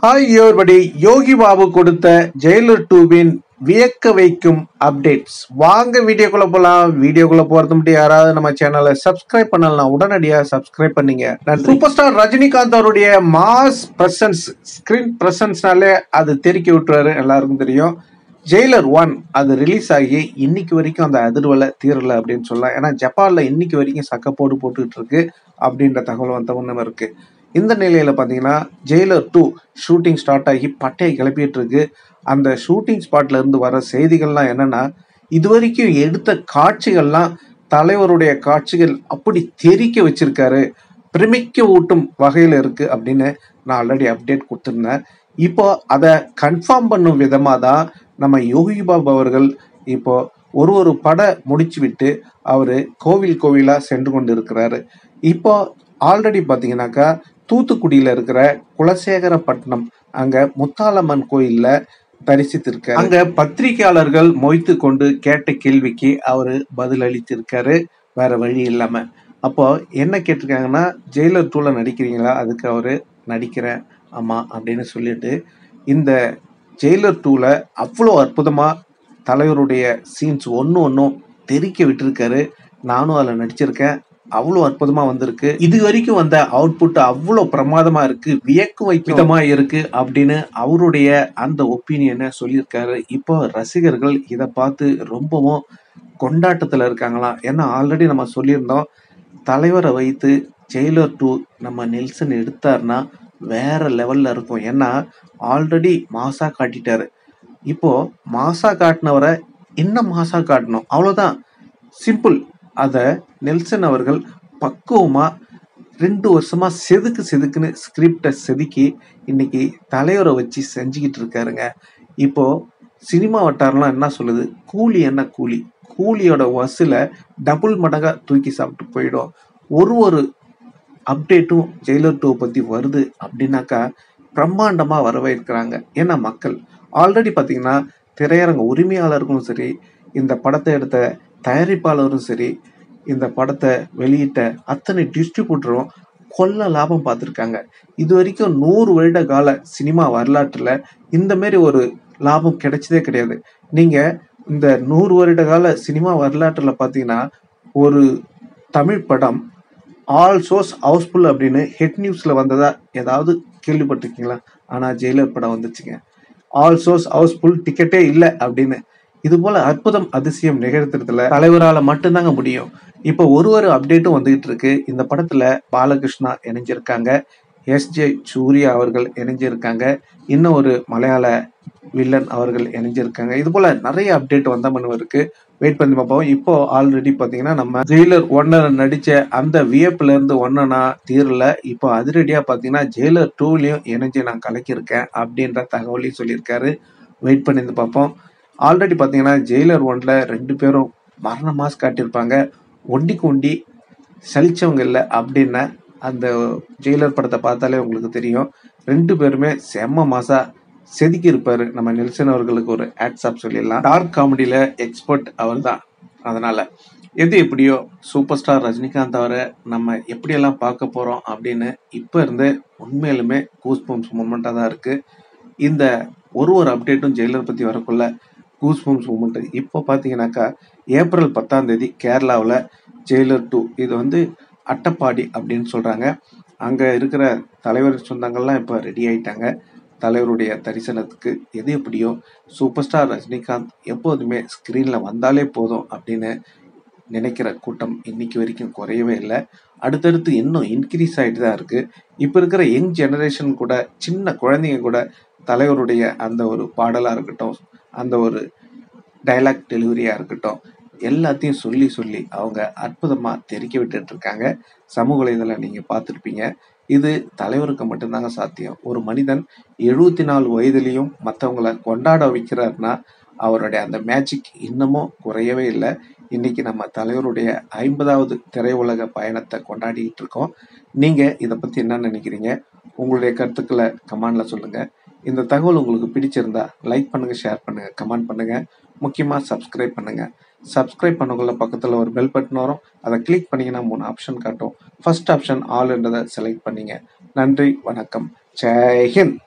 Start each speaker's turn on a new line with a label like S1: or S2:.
S1: Hi everybody, Yogi Babu கொடுத்த Jailer 2வின் வியக்க வைக்கும் அப்டேட்ஸ். வாங்க வீடியோக்குள்ள போலாம். வீடியோக்குள்ள போறது மட்டும் யாராவது நம்ம சேனலை சப்ஸ்கிரைப் பண்ணலாம், உடனடியா சப்ஸ்கிரைப் பண்ணீங்க. சூப்பர் ஸ்டார் ரஜினிகாந்த் அவருடைய மாஸ் பிரசன்ஸ், ஸ்கிரீன் பிரசன்ஸ்னாலே அது தெறிக்கி விட்டுறாரு, எல்லாருக்கும் தெரியும். ஜெயிலர் 1 அது ரிலீஸ் ஆகி இன்னைக்கு வரைக்கும் அந்த அதிர்வலை தீரல அப்படின்னு சொல்லலாம். ஏன்னா ஜப்பான்ல இன்னைக்கு வரைக்கும் சக்கப்போடு போட்டுக்கிட்டு இருக்கு அப்படின்ற தகவல் வந்த ஒன்று இருக்கு. இந்த நிலையில பாத்தீங்கன்னா ஜெயிலர் 2 ஷூட்டிங் ஸ்டார்ட் ஆகி பட்டையை கிளப்பிட்டு இருக்கு. அந்த ஷூட்டிங் ஸ்பாட்ல இருந்து வர செய்திகள்லாம் என்னன்னா, இதுவரைக்கும் எடுத்த காட்சிகள்லாம் தலைவருடைய காட்சிகள் அப்படி தெறிக்க வச்சிருக்காரு, பிரமிக்க ஊட்டும் வகையில இருக்கு அப்படின்னு நான் ஆல்ரெடி அப்டேட் கொடுத்துருந்தேன். இப்போ அதை கன்ஃபார்ம் பண்ணும் விதமாக தான் நம்ம யோகி பாபு அவர்கள் இப்போ ஒரு பட முடிச்சு விட்டு அவரு கோவிலா சென்று கொண்டு இருக்கிறாரு. இப்போ ஆல்ரெடி பார்த்தீங்கன்னாக்கா தூத்துக்குடியில இருக்கிற குலசேகரப்பட்டினம் அங்க முத்தாலம்மன் கோயில்ல தரிசித்திருக்காரு. அங்க பத்திரிகையாளர்கள் மொய்த்து கொண்டு கேட்ட கேள்விக்கு அவரு பதில் அளித்திருக்காரு, வேற வழி இல்லாம. அப்போ என்ன கேட்டிருக்காங்கன்னா, ஜெயிலர் 2ல நடிக்கிறீங்களா? அதுக்கு அவரு நடிக்கிறேன் ஆமா அப்படின்னு சொல்லிட்டு, இந்த ஜெயிலர் 2ல அவ்வளோ அற்புதமா தலைவருடைய சீன்ஸ் ஒன்னும் தெறிக்க விட்டுருக்காரு. நானும் அதில் நடிச்சிருக்கேன், அவ்வளோ அற்புதமா வந்திருக்கு. இது வரைக்கும் வந்த அவுட்புட் அவ்வளோ பிரமாதமா இருக்கு, வியக்கும் வைக்கமா இருக்கு அப்படின்னு அவருடைய அந்த ஒப்பீனியனை சொல்லியிருக்காரு. இப்போ ரசிகர்கள் இதை பார்த்து ரொம்பவும் கொண்டாட்டத்துல இருக்காங்களாம். ஏன்னா ஆல்ரெடி நம்ம சொல்லியிருந்தோம், தலைவரை வைத்து ஜெயிலர் 2 நம்ம நெல்சன் எடுத்தாருன்னா வேற லெவல்ல இருக்கும். ஏன்னா ஆல்ரெடி மாசா காட்டிட்டாரு. இப்போ மாசா காட்டினவரை இன்னும் மாசா காட்டணும், அவ்வளவுதான், சிம்பிள். அத நெல்சன் அவர்கள் பக்குவமா 2 வருஷமா செதுக்குன்னு ஸ்கிரிப்டை செதுக்கி இன்னைக்கு தலைவரை வச்சு செஞ்சுக்கிட்டு இருக்காருங்க. இப்போ சினிமா வட்டாரம்லாம் என்ன சொல்லுது, கூலி என்ன கூலி, கூலியோட வசூல டபுள் மடங்கா தூக்கி சாப்பிட்டு போயிடும். ஒரு அப்டேட்டும் ஜெயிலர் 2 பத்தி வருது அப்படின்னாக்கா பிரம்மாண்டமா வரவேற்கிறாங்க. ஏன்னா மக்கள் ஆல்ரெடி பார்த்தீங்கன்னா திரையரங்க உரிமையாளர்களும் சரி, இந்த படத்தை எடுத்த தயாரிப்பாளரும் சரி, இந்த படத்தை வெளியிட்ட அத்தனை டிஸ்ட்ரிபியூட்டரும் கொள்ள லாபம் பார்த்துருக்காங்க. இது வரைக்கும் 100 வருட கால சினிமா வரலாற்றுல இந்த மாதிரி ஒரு லாபம் கிடைச்சதே கிடையாது. நீங்க இந்த 100 வருட கால சினிமா வரலாற்றுல பார்த்தீங்கன்னா, ஒரு தமிழ் படம் ஆல் ஷோஸ் ஹவுஸ்ஃபுல் அப்படின்னு ஹெட் நியூஸ்ல வந்ததா ஏதாவது கேள்விப்பட்டிருக்கீங்களா? ஆனா ஜெயிலர் படம் வந்துச்சுங்க, ஆல் ஷோஸ் ஹவுஸ்ஃபுல், டிக்கெட்டே இல்லை அப்படின்னு. இது போல அற்புதம் அதிசயம் நிகழ்த்துறதுல தலைவரால மட்டும்தாங்க முடியும். இப்போ ஒரு அப்டேட்டும் வந்துகிட்டு இருக்கு. இந்த படத்துல பாலகிருஷ்ணா இணைஞ்சிருக்காங்க, எஸ்ஜே சூர்யா அவர்கள் இணைஞ்சிருக்காங்க, இன்னும் ஒரு மலையாள வில்லன் அவர்கள் இணைஞ்சிருக்காங்க. இது போல நிறைய அப்டேட் வந்த மனு இருக்கு, வெயிட் பண்ணி பார்ப்போம். இப்போ ஆல்ரெடி பாத்தீங்கன்னா நம்ம ஜெயிலர் 1 நடிச்ச அந்த வியப்புல இருந்து ஒன்னா தீரல. இப்போ அதிரடியா பாத்தீங்கன்னா ஜெயிலர் 2லயும் இணைஞ்சு நான் கலக்கியிருக்கேன் அப்படின்ற தகவலையும் சொல்லியிருக்காரு. வெயிட் பண்ணி பார்ப்போம். ஆல்ரெடி பாத்தீங்கன்னா ஜெயிலர் 1ல 2 பேரும் மரண மாஸ் காட்டியிருப்பாங்க. ஒண்டிக்கு ஒண்டி சலிச்சவங்க இல்லை அப்படின்னு அந்த ஜெயிலர் படத்தை பார்த்தாலே உங்களுக்கு தெரியும். 2 பேருமே செம்ம மாசா செதுக்கி இருப்பாரு. நம்ம நெல்சன் அவர்களுக்கு ஒரு ஹேட்ஸ் சொல்லிடலாம். டார்க் காமெடியில எக்ஸ்பர்ட் அவர் தான். அதனால எது எப்படியோ சூப்பர் ஸ்டார் ரஜினிகாந்த் அவரை நம்ம எப்படியெல்லாம் பார்க்க போறோம் அப்படின்னு இப்ப இருந்து உண்மையிலுமே கூஸ்பம்ஸ் மூமெண்டா தான் இருக்கு. இந்த ஒரு அப்டேட்டும் ஜெயிலர் பத்தி வரக்குள்ள கூஸ்பம்ஸ் மூமெண்ட். இப்போ பார்த்தீங்கன்னாக்கா ஏப்ரல் 10ஆம் தேதி கேரளாவில் ஜெயிலர் 2 இது அட்டப்பாடி அப்படின்னு சொல்றாங்க. அங்க இருக்கிற தலைவர் சொந்தங்கள்லாம் இப்போ ரெடி ஆயிட்டாங்க தலைவருடைய தரிசனத்துக்கு. எது எப்படியோ சூப்பர் ஸ்டார் ரஜினிகாந்த் எப்போதுமே ஸ்கிரீன்ல வந்தாலே போதும் அப்படின்னு நினைக்கிற கூட்டம் இன்னைக்கு வரைக்கும் குறையவே இல்லை. அடுத்தடுத்து இன்னும் இன்க்ரீஸ் ஆகிட்டு தான் இருக்கு. இப்போ இருக்கிற யங் ஜெனரேஷன் கூட, சின்ன குழந்தைங்க கூட தலைவருடைய அந்த ஒரு பாடலா இருக்கட்டும், அந்த ஒரு டைலாக் டெலிவரியா இருக்கட்டும், எல்லாத்தையும் சொல்லி அவங்க அற்புதமா தெறிக்க விட்டுட்டு இருக்காங்க. சமூக வலைதளம் நீங்க பார்த்துருப்பீங்க. இது தலைவருக்கு மட்டும்தாங்க சாத்தியம். ஒரு மனிதன் 74 வயதிலையும் மற்றவங்களை கொண்டாட வைக்கிறாருன்னா அவருடைய அந்த மேஜிக் இன்னமும் குறையவே இல்லை. இன்னைக்கு நம்ம தலைவருடைய 50வது திரையுலக பயணத்தை கொண்டாடிட்டு இருக்கோம். நீங்க இதை பத்தி என்ன நினைக்கிறீங்க? உங்களுடைய கருத்துக்களை கமெண்ட்ல சொல்லுங்க. இந்த தகவல் உங்களுக்கு பிடிச்சிருந்தா லைக் பண்ணுங்க, ஷேர் பண்ணுங்க, கமெண்ட் பண்ணுங்க. முக்கியமா சப்ஸ்கிரைப் பண்ணுங்க. சப்ஸ்கிரைப் பண்ணக்குள்ள பக்கத்துல ஒரு பெல் பட்டன் வரும், அதை கிளிக் பண்ணீங்கன்னா 3 ஆப்ஷன் காட்டும். ஃபர்ஸ்ட் ஆப்ஷன் ஆல்ன்றதை செலக்ட் பண்ணீங்க. நன்றி, வணக்கம், ஜெய் ஹிந்த்.